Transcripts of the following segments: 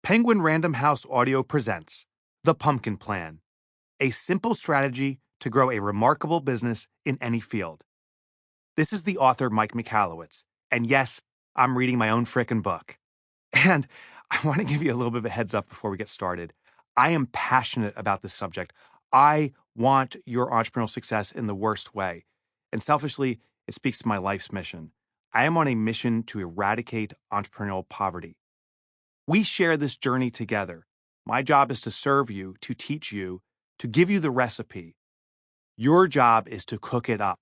Penguin Random House Audio presents The Pumpkin Plan, a simple strategy to grow a remarkable business in any field. This is the author, Mike Michalowicz, and yes, I'm reading my own frickin' book. And I want to give you a little bit of a heads up before we get started. I am passionate about this subject. I want your entrepreneurial success in the worst way. And selfishly, it speaks to my life's mission. I am on a mission to eradicate entrepreneurial poverty. We share this journey together. My job is to serve you, to teach you, to give you the recipe. Your job is to cook it up.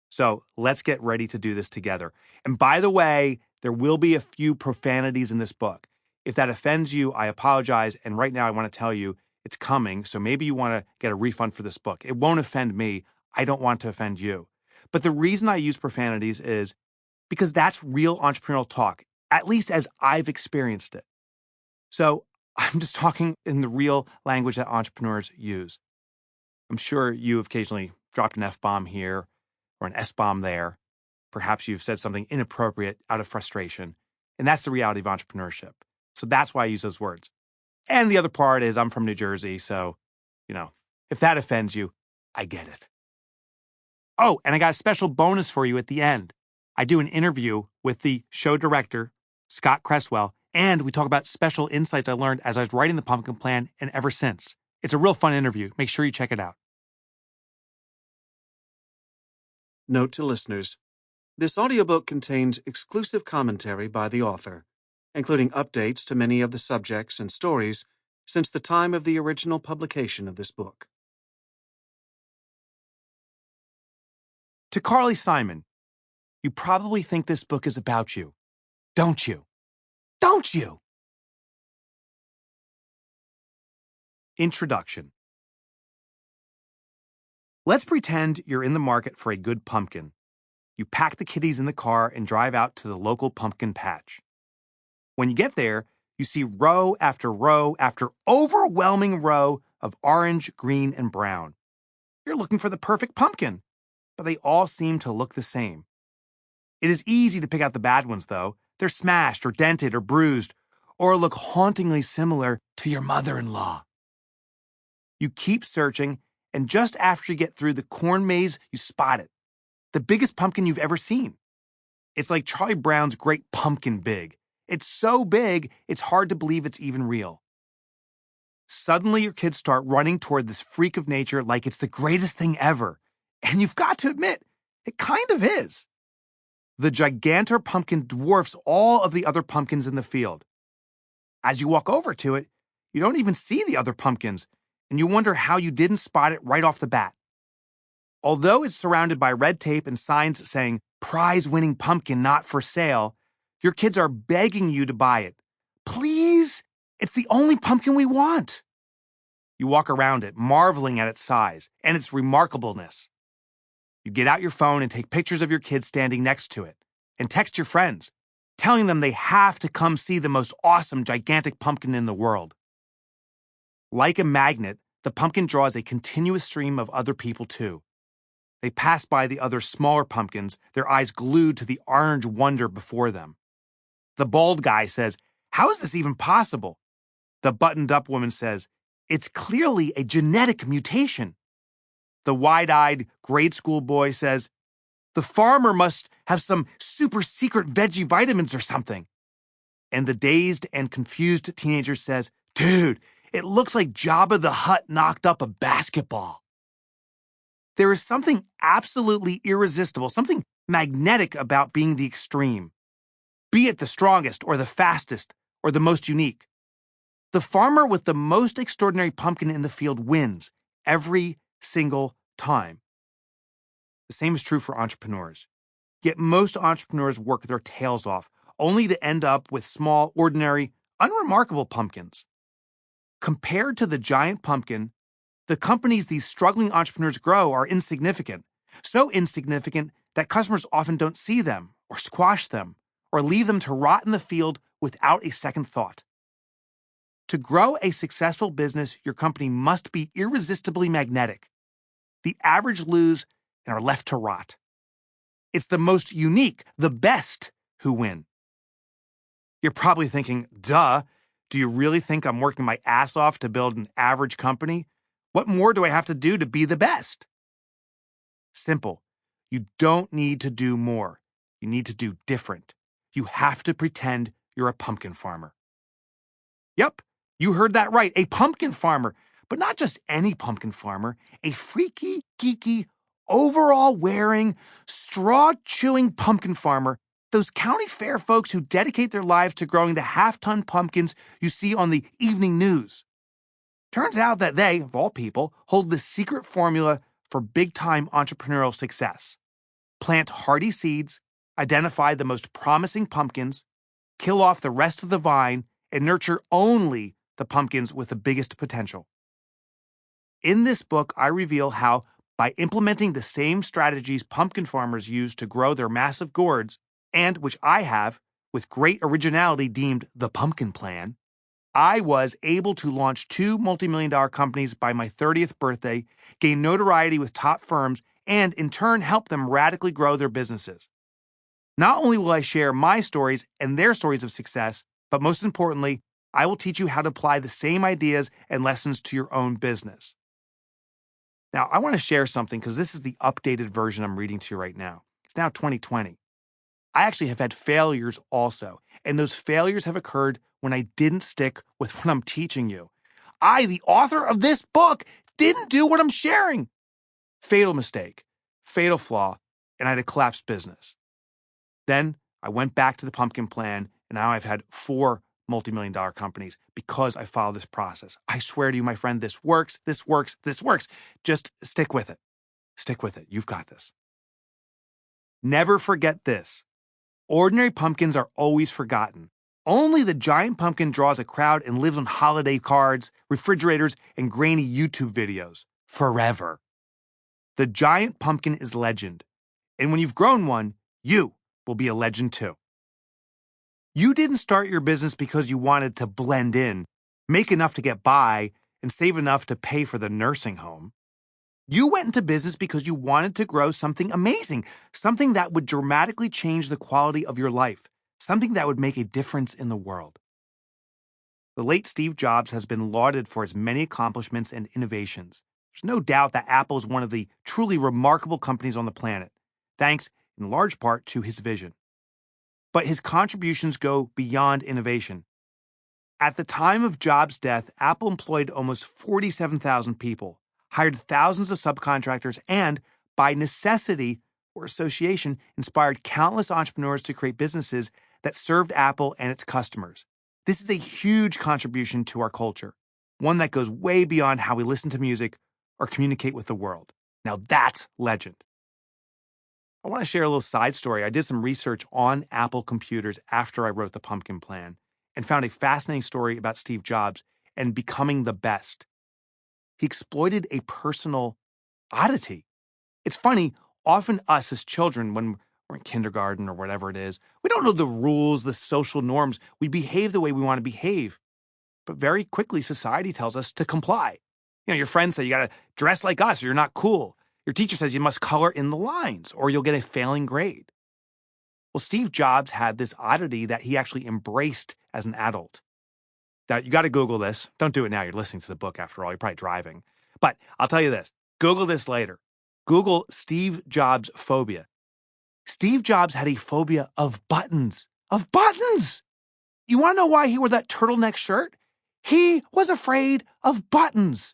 So let's get ready to do this together. And by the way, there will be a few profanities in this book. If that offends you, I apologize. And right now I want to tell you it's coming. So maybe you want to get a refund for this book. It won't offend me. I don't want to offend you. But the reason I use profanities is because that's real entrepreneurial talk, at least as I've experienced it. So I'm just talking in the real language that entrepreneurs use. I'm sure you have occasionally dropped an F-bomb here or an S-bomb there. Perhaps you've said something inappropriate out of frustration. And that's the reality of entrepreneurship. So that's why I use those words. And the other part is I'm from New Jersey. So, if that offends you, I get it. Oh, and I got a special bonus for you at the end. I do an interview with the show director, Scott Cresswell, and we talk about special insights I learned as I was writing the Pumpkin Plan and ever since. It's a real fun interview. Make sure you check it out. Note to listeners. This audiobook contains exclusive commentary by the author, including updates to many of the subjects and stories since the time of the original publication of this book. To Carly Simon, you probably think this book is about you. Don't you? Don't you? Introduction. Let's pretend you're in the market for a good pumpkin. You pack the kiddies in the car and drive out to the local pumpkin patch. When you get there, you see row after overwhelming row of orange, green, and brown. You're looking for the perfect pumpkin, but they all seem to look the same. It is easy to pick out the bad ones, though. They're smashed or dented or bruised, or look hauntingly similar to your mother-in-law. You keep searching, and just after you get through the corn maze, you spot it. The biggest pumpkin you've ever seen. It's like Charlie Brown's Great Pumpkin Big. It's so big, it's hard to believe it's even real. Suddenly, your kids start running toward this freak of nature like it's the greatest thing ever. And you've got to admit, it kind of is. The gigantor pumpkin dwarfs all of the other pumpkins in the field. As you walk over to it, you don't even see the other pumpkins, and you wonder how you didn't spot it right off the bat. Although it's surrounded by red tape and signs saying, prize-winning pumpkin not for sale, your kids are begging you to buy it. Please, it's the only pumpkin we want. You walk around it, marveling at its size and its remarkableness. You get out your phone and take pictures of your kids standing next to it, and text your friends, telling them they have to come see the most awesome, gigantic pumpkin in the world. Like a magnet, the pumpkin draws a continuous stream of other people too. They pass by the other smaller pumpkins, their eyes glued to the orange wonder before them. The bald guy says, "How is this even possible?" The buttoned-up woman says, "It's clearly a genetic mutation." The wide-eyed grade school boy says, "The farmer must have some super secret veggie vitamins or something." And the dazed and confused teenager says, "Dude, it looks like Jabba the Hutt knocked up a basketball." There is something absolutely irresistible, something magnetic about being the extreme. Be it the strongest or the fastest or the most unique. The farmer with the most extraordinary pumpkin in the field wins every single time. The same is true for entrepreneurs. Yet most entrepreneurs work their tails off, only to end up with small, ordinary, unremarkable pumpkins. Compared to the giant pumpkin, the companies these struggling entrepreneurs grow are insignificant. So insignificant that customers often don't see them, or squash them, or leave them to rot in the field without a second thought. To grow a successful business, your company must be irresistibly magnetic. The average lose and are left to rot. It's the most unique, the best, who win. You're probably thinking, duh, Do you really think I'm working my ass off to build an average company? What more do I have to do to be the best? Simple. You don't need to do more. You need to do different. You have to pretend you're a pumpkin farmer. Yep, you heard that right. A pumpkin farmer. But not just any pumpkin farmer. A freaky, geeky, overall-wearing, straw-chewing pumpkin farmer. Those county fair folks who dedicate their lives to growing the half-ton pumpkins you see on the evening news. Turns out that they, of all people, hold the secret formula for big-time entrepreneurial success. Plant hardy seeds, identify the most promising pumpkins, kill off the rest of the vine, and nurture only the pumpkins with the biggest potential. In this book, I reveal how, by implementing the same strategies pumpkin farmers use to grow their massive gourds, and which I have, with great originality, deemed the pumpkin plan, I was able to launch 2 multi-million-dollar companies by my 30th birthday, gain notoriety with top firms, and in turn help them radically grow their businesses. Not only will I share my stories and their stories of success, but most importantly, I will teach you how to apply the same ideas and lessons to your own business. Now, I want to share something because this is the updated version I'm reading to you right now. It's now 2020. I actually have had failures also, and those failures have occurred when I didn't stick with what I'm teaching you. I, the author of this book, didn't do what I'm sharing. Fatal mistake, fatal flaw, and I had a collapsed business. Then I went back to the pumpkin plan, and now I've had 4 multi-million-dollar companies because I followed this process. I swear to you, my friend, this works, this works, this works. Just stick with it. Stick with it. You've got this. Never forget this. Ordinary pumpkins are always forgotten. Only the giant pumpkin draws a crowd and lives on holiday cards, refrigerators, and grainy YouTube videos forever. The giant pumpkin is legend. And when you've grown one, you will be a legend too. You didn't start your business because you wanted to blend in, make enough to get by, and save enough to pay for the nursing home. You went into business because you wanted to grow something amazing, something that would dramatically change the quality of your life, something that would make a difference in the world. The late Steve Jobs has been lauded for his many accomplishments and innovations. There's no doubt that Apple is one of the truly remarkable companies on the planet, thanks in large part to his vision. But his contributions go beyond innovation. At the time of Jobs' death, Apple employed almost 47,000 people, hired thousands of subcontractors, and, by necessity or association, inspired countless entrepreneurs to create businesses that served Apple and its customers. This is a huge contribution to our culture, one that goes way beyond how we listen to music or communicate with the world. Now that's legend. I want to share a little side story. I did some research on Apple computers after I wrote the Pumpkin Plan and found a fascinating story about Steve Jobs and becoming the best. He exploited a personal oddity. It's funny, often us as children, when we're in kindergarten or whatever it is, we don't know the rules, the social norms. We behave the way we want to behave. But very quickly, society tells us to comply. Your friends say you got to dress like us or you're not cool. Your teacher says you must color in the lines or you'll get a failing grade. Well, Steve Jobs had this oddity that he actually embraced as an adult. Now, you got to Google this. Don't do it now. You're listening to the book after all. You're probably driving. But I'll tell you this. Google this later. Google Steve Jobs phobia. Steve Jobs had a phobia of buttons. Of buttons! You want to know why he wore that turtleneck shirt? He was afraid of buttons.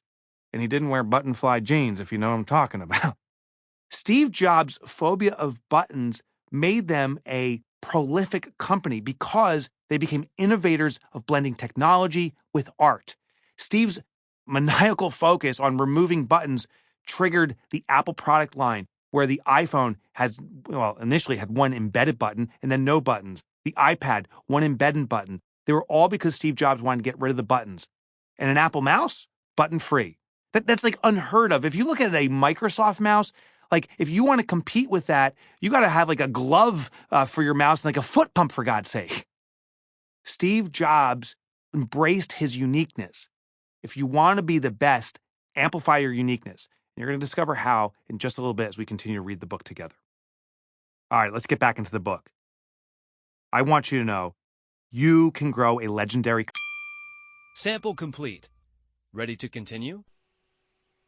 And he didn't wear button-fly jeans, if you know what I'm talking about. Steve Jobs' phobia of buttons made them a prolific company because they became innovators of blending technology with art. Steve's maniacal focus on removing buttons triggered the Apple product line, where the iPhone initially had one embedded button and then no buttons. The iPad, one embedded button. They were all because Steve Jobs wanted to get rid of the buttons. And an Apple mouse, button-free. That's like unheard of. If you look at a Microsoft mouse, like if you want to compete with that, you got to have like a glove for your mouse and like a foot pump, for God's sake. Steve Jobs embraced his uniqueness. If you want to be the best, amplify your uniqueness. And you're going to discover how in just a little bit as we continue to read the book together. All right, let's get back into the book. I want you to know you can grow a legendary Sample complete. Ready to continue?